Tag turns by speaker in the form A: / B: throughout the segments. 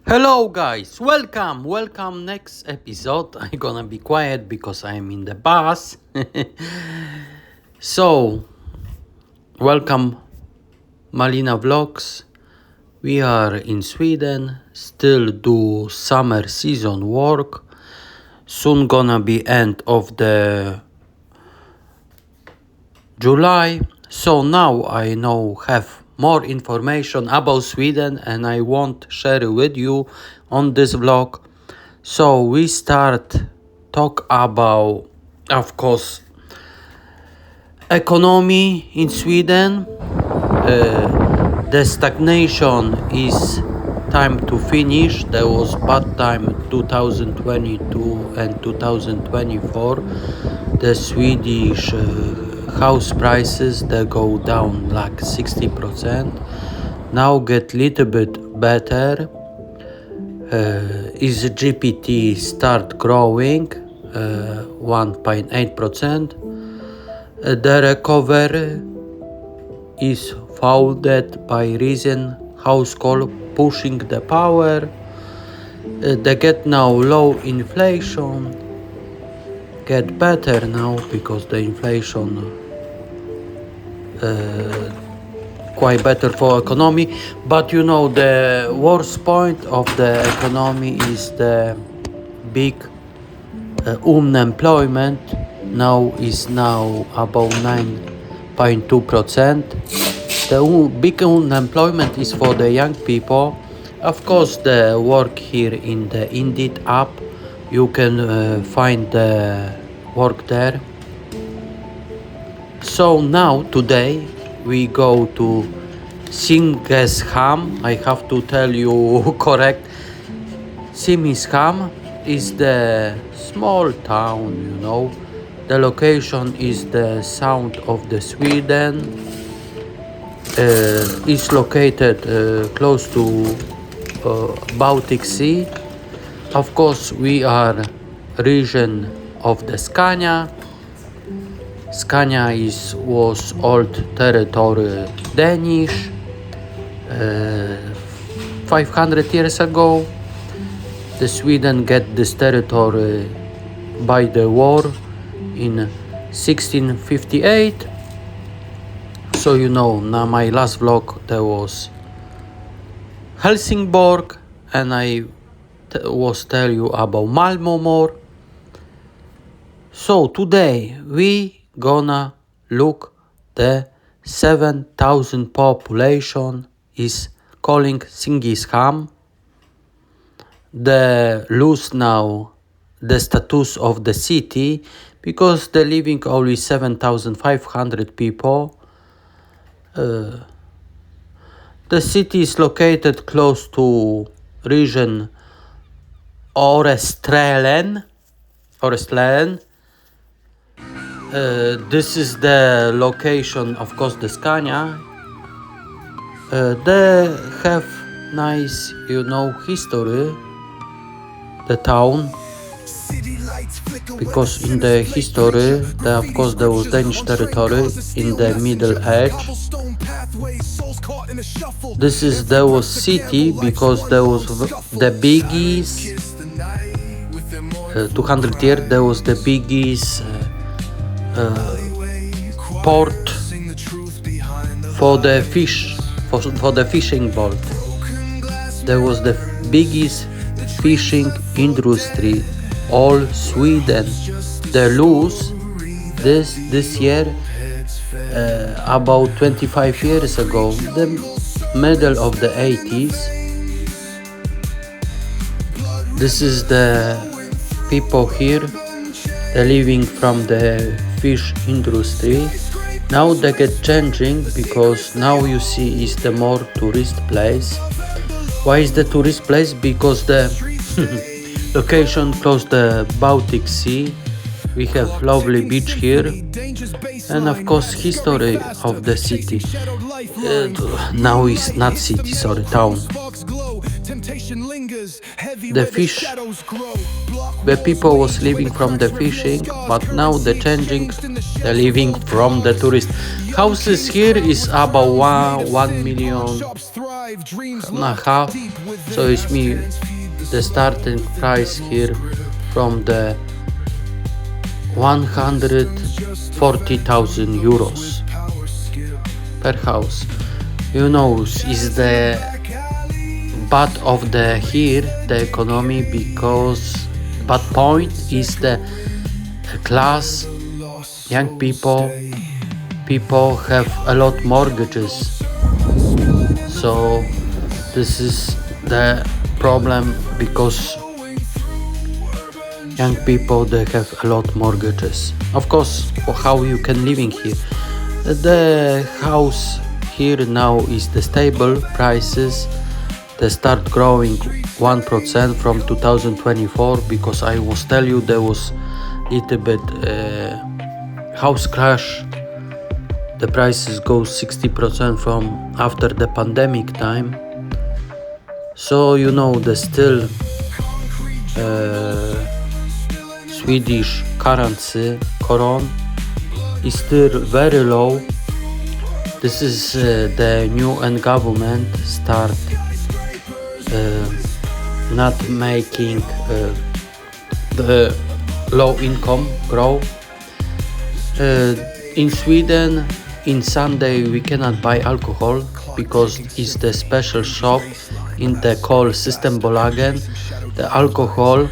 A: Hello guys, welcome next episode. I'm gonna be quiet because I'm in the bus. So, welcome Malina Vlogs. We are in Sweden, still do summer season work. Soon gonna be end of the July. So now I have more information about Sweden and I want share it with you on this vlog. So we start talk about, of course, economy in Sweden. The stagnation is time to finish. There was bad time 2022 and 2024. The Swedish house prices, they go down like 60%. Now get little bit better. Is GPT start growing 1.8%. The recovery is founded by reason household pushing the power. They get now low inflation. Get better now because the inflation quite better for economy, but the worst point of the economy is the big unemployment. Now is about 9.2%. The big unemployment is for the young people. Of course, the work here in the Indeed app, you can find the work there. So now today we go to Simrishamn. I have to tell you correct. Simrishamn is the small town, The location is the south of the Sweden. It's located close to Baltic Sea. Of course, we are region of the Scania. Scania was old territory Danish 500 years ago. The Sweden get this territory by the war in 1658. So now my last vlog there was Helsingborg and I was tell you about Malmö more. So today we gonna look the 7,000 population is calling Simrishamn. They lose now the status of the city because they're living only 7,500 people. The city is located close to region Oresträlen. This is the location, of course, the Scania. They have nice, history, the town, because in the history, of course, there was Danish territory in the Middle Age. There was city because there was the biggest 200 years. There was the biggest port for the fish, for the fishing boat. There was the biggest fishing industry all Sweden. They lose this year about 25 years ago, the middle of the 80s. This is the people here. They're living from the fish industry. Now they get changing because now you see is the more tourist place. Why is the tourist place? Because the location close the Baltic Sea. We have lovely beach here and of course history of the city. Now is not city, sorry, town. The fish, the people was living from the fishing, but now they're changing, they're living from the tourist. Houses here is about 1.5 million So it's me the starting price here from the 140,000 euros per house. You know, is the bad of the here the economy, because bad point is the class young people have a lot mortgages. So this is the problem, because young people they have a lot mortgages. Of course, how you can living here? The house here now is the stable prices. They start growing 1% from 2024, because I was tell you there was little bit house crash. The prices go 60% from after the pandemic time. So you know the still Swedish currency koron is still very low. This is the new government start not making the low income grow. In Sweden, in Sunday we cannot buy alcohol, because it's the special shop in the call Systembolagen. The alcohol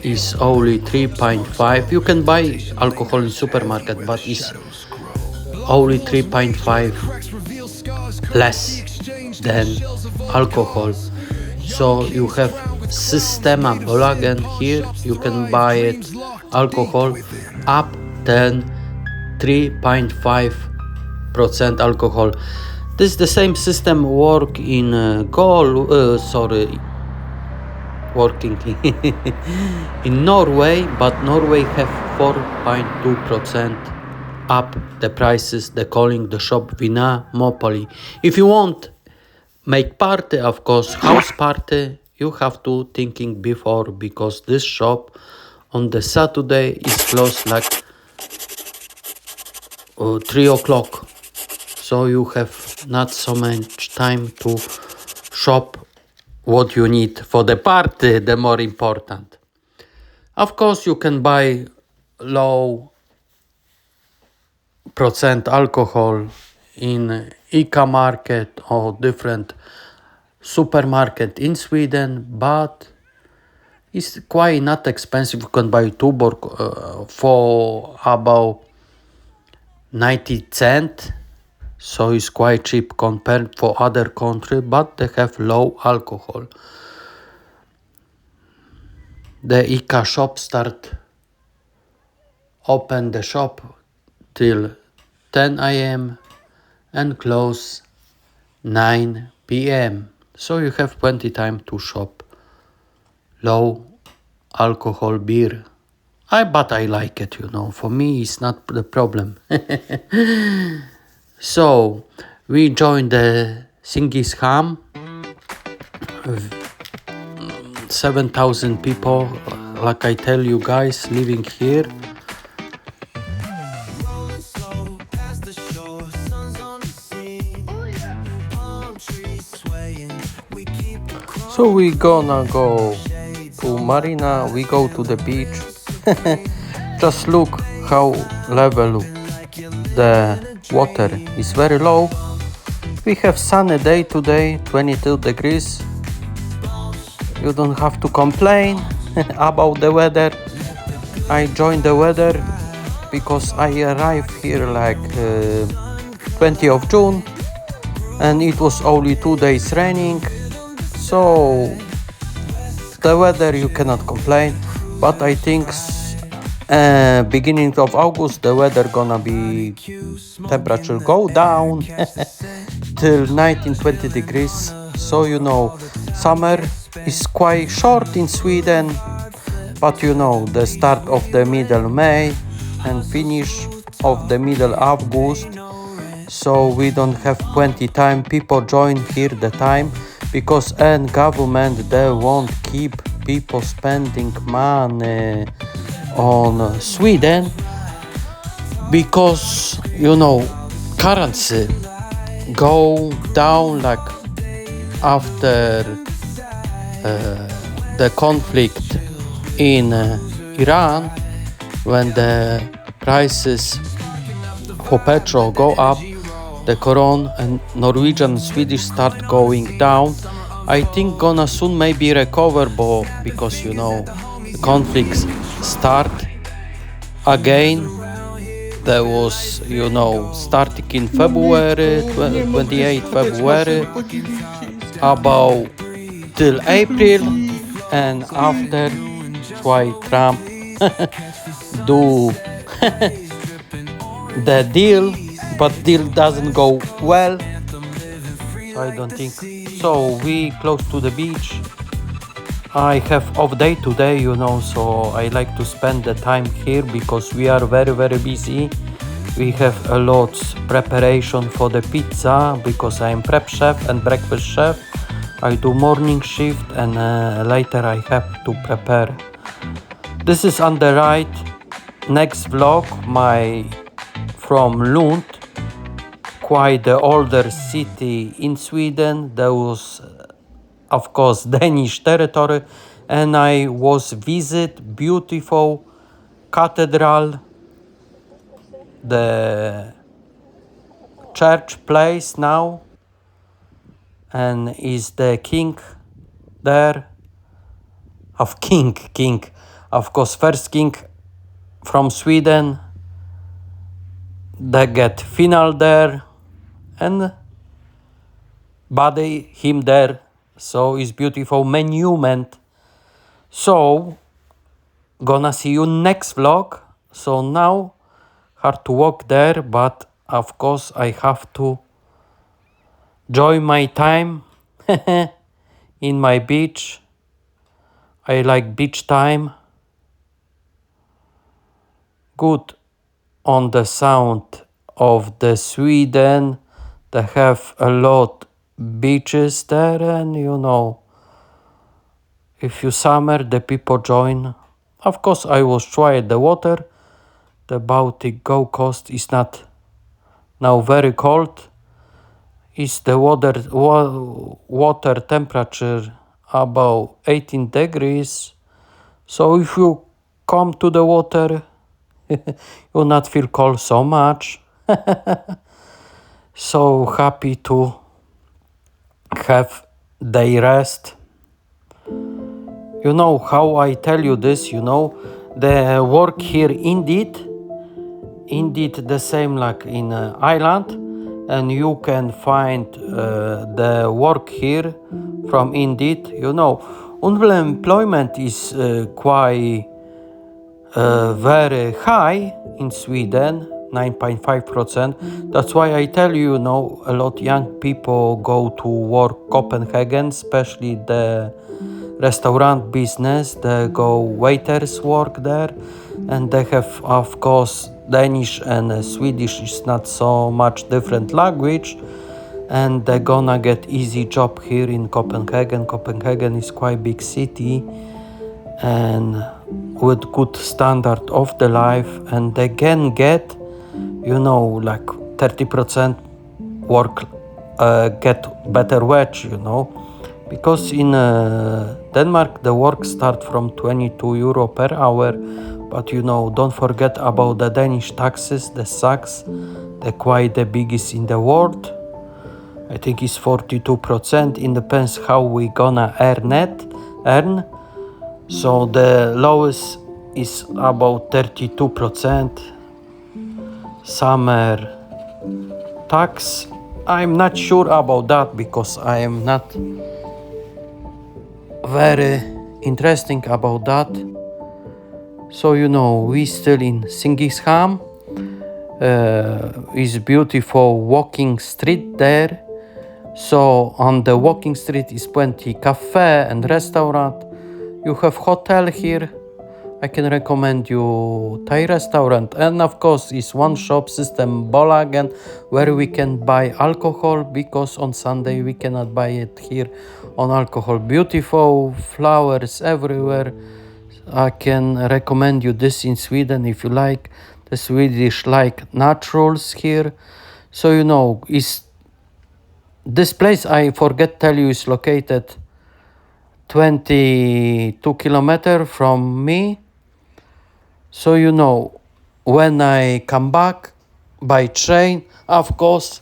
A: is only 3.5. You can buy alcohol in supermarket, but it's only 3.5 less than alcohol. So you have Systembolagen here, you can buy it alcohol up than 3.5% alcohol. This the same system work in working in Norway, but Norway have 4.2% up the prices. They calling the shop Vina Monopoly. If you want make party, of course, house party, you have to thinking before, because this shop on the Saturday is closed like 3 o'clock. So you have not so much time to shop what you need for the party, the more important. Of course, you can buy low percent alcohol in ICA market or different supermarket in Sweden, but it's quite not expensive. You can buy Tuborg for about 90 cents. So it's quite cheap compared for other country, but they have low alcohol. The ICA shop start open the shop till 10 a.m. and close 9 p.m. So you have plenty time to shop low alcohol beer. But I like it, you know. For me, it's not the problem. So we joined the Singis Ham. 7,000 people, like I tell you guys, living here. So we gonna go to Marina, we go to the beach. Just look how level the water is very low. We have sunny day today, 22 degrees. You don't have to complain about the weather. I joined the weather because I arrived here like 20th of June and it was only 2 days raining. So the weather you cannot complain, but I think beginning of August the weather gonna be temperature go down till 19-20 degrees. So you know summer is quite short in Sweden, but you know the start of the middle May and finish of the middle August. So we don't have plenty time. People join here the time because government they won't keep people spending money on Sweden, because you know currency go down like after the conflict in Iran, when the prices for petrol go up, the Koron and Norwegian and Swedish start going down. I think gonna soon maybe recover, because the conflicts start again. There was starting in February 28 February about till April, and after why Trump do the deal, but deal doesn't go well, so I don't think so. We close to the beach. I have off day today, so I like to spend the time here because we are very busy. We have a lot preparation for the pizza because I am prep chef and breakfast chef. I do morning shift, and later I have to prepare. This is on the right. Next vlog, my from Lund, quite the older city in Sweden. There was of course Danish territory, and I was visit beautiful cathedral, the church place now, and is the king there of king of course first king from Sweden. They get final there and body him there, so it's beautiful monument. So gonna see you next vlog. So now hard to walk there, but of course I have to enjoy my time in my beach. I like beach time. Good on the sound of the Sweden. They have a lot beaches there, and if you summer the people join. Of course I was trying the water. The Baltic Go Coast is not now very cold. Is the water temperature about 18 degrees. So if you come to the water, you'll not feel cold so much. So happy to have day rest. How I tell you this, the work here indeed the same like in Ireland, and you can find the work here from Indeed. Unemployment is quite very high in Sweden, 9.5%. That's why I tell you, a lot young people go to work Copenhagen, especially the restaurant business. They go waiters work there, and they have of course Danish and Swedish is not so much different language, and they're gonna get easy job here in Copenhagen. Copenhagen is quite big city and with good standard of the life, and they can get like 30% work, get better wage, because in Denmark the work start from 22 euro per hour, but don't forget about the Danish taxes, the SACs, they're quite the biggest in the world. I think it's 42%. It depends how we gonna earn. So the lowest is about 32% summer tax. I'm not sure about that because I am not very interesting about that. So we still in Singisham. Is beautiful walking street there. So on the walking street is plenty cafe and restaurant. You have hotel here. I can recommend you Thai restaurant, and of course is one shop system Bolagen where we can buy alcohol, because on Sunday we cannot buy it here on alcohol. Beautiful flowers everywhere. I can recommend you this in Sweden if you like. The Swedish like naturals here. So is this place I forget tell you is located 22 kilometers from me. So when I come back by train, of course,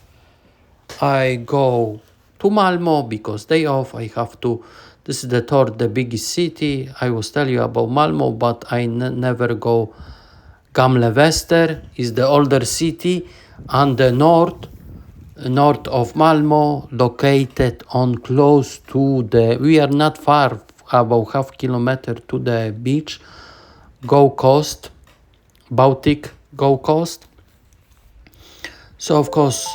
A: I go to Malmo because day off. I have to. This is the biggest city. I was tell you about Malmo, but I never go. Gamle Wester is the older city and the north of Malmo, located on close to the. We are not far, about half kilometer to the beach, Go Coast, Baltic Go Coast. So of course,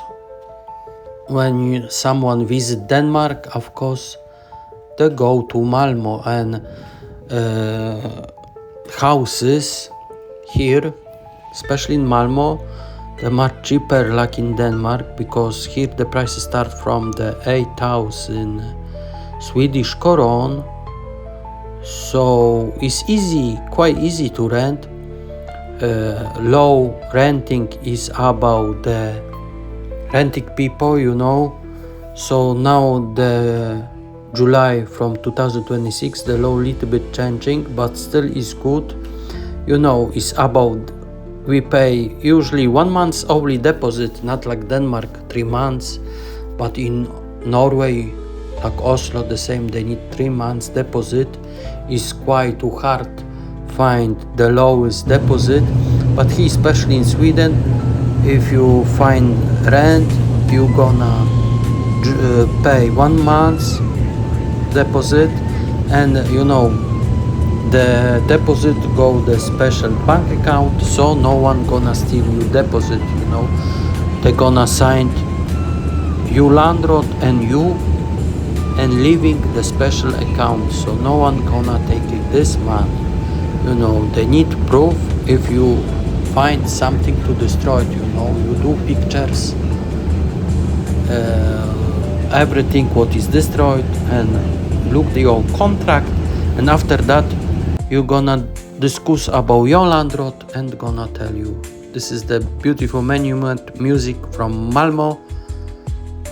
A: when someone visit Denmark, of course, they go to Malmo, and houses here, especially in Malmo, they're much cheaper like in Denmark, because here the prices start from the 8,000 Swedish koron. So it's quite easy to rent. Low renting is about the renting people, So now the July from 2026, the law little bit changing, but still is good. It's about, we pay usually 1 month only deposit, not like Denmark 3 months, but in Norway, like Oslo, the same, they need 3 months deposit. It's quite too hard find the lowest deposit, but here, especially in Sweden, if you find rent, you gonna pay 1 month deposit, and the deposit go the special bank account, so no one gonna steal your deposit. They gonna sign you landlord and you, and leaving the special account, so no one gonna take it this month. They need proof. If you find something to destroy, you do pictures, everything what is destroyed, and look your contract, and after that you're gonna discuss about your landlord and gonna tell you. This is the beautiful monument music from Malmo.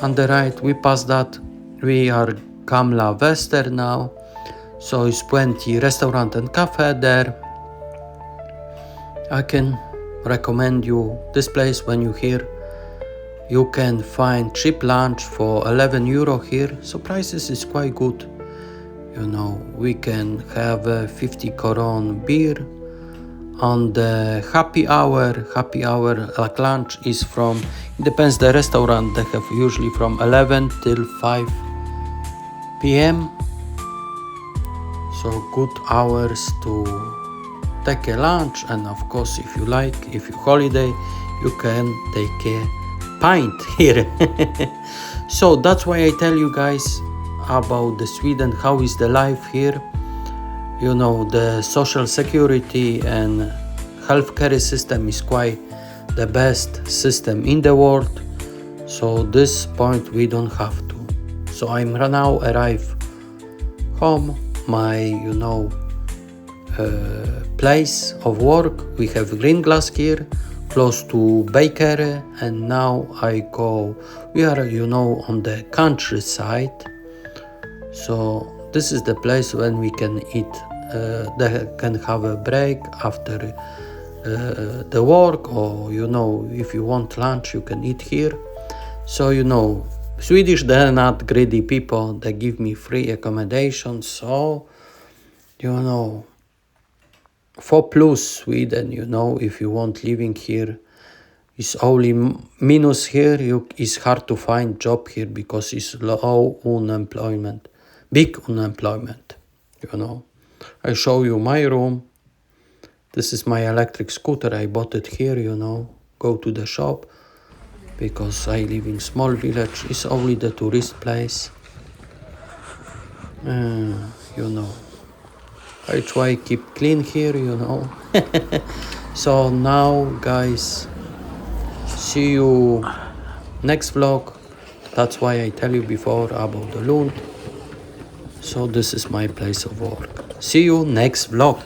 A: On the right, we pass that, we are Gamla Wester now, so it's plenty restaurant and cafe there. I can recommend you this place. When you here, you can find cheap lunch for 11 euro here, so prices is quite good. We can have a 50 koron beer on the happy hour. Like lunch is from, it depends the restaurant, they have usually from 11 till 5 p.m. So good hours to take a lunch, and of course, if you holiday, you can take a pint here. So that's why I tell you guys about the Sweden, how is the life here. The social security and healthcare system is quite the best system in the world. So this point we don't have to. So I'm now arrive home, my place of work. We have green glass here, close to bakery, and now I go. We are on the countryside. So this is the place when we can eat. They can have a break after the work, or if you want lunch, you can eat here. So Swedish, they're not greedy people. They give me free accommodation. So 4+ Sweden. If you want living here, it's only minus here. It's hard to find job here because it's low unemployment. Big unemployment, I show you my room. This is my electric scooter. I bought it here, go to the shop, because I live in small village. It's only the tourist place. I try keep clean here, So now, guys, see you next vlog. That's why I tell you before about the Lund. So this is my place of work. See you next vlog.